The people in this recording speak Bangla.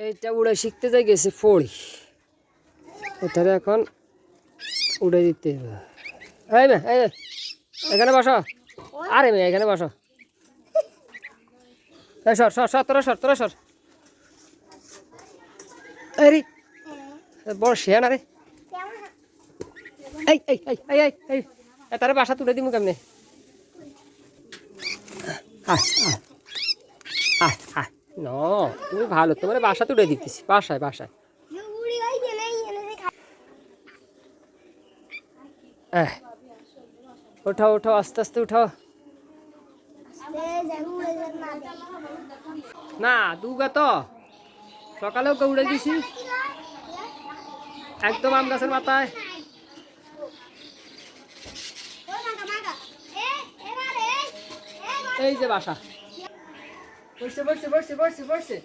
এইটা উড়ে শিখতে যাই গেছে ফড়ি এটারে এখন উড়ে দিতে হবে। এই মে এই এখানে বসো। আরে মেয়ে এখানে বসো। এই সর সর সর তোরা সর। এই বড় শেয়া না রে। এই এই এই এই এই এই তারে বাসা তুলে দিমু কেমনে? আয় আয় আয় আয় ন তুমি ভালো, তোমার বাসা তুলে দিতেছি। বাসায় বাসায় উঠাও উঠাও আস্তে আস্তে উঠাও। না দুগা তো সকালেও উড়ে দিছি একদম আম গাছের মাথায়। এই যে বাসা বসছে বসছে বসছে বসছে বসছে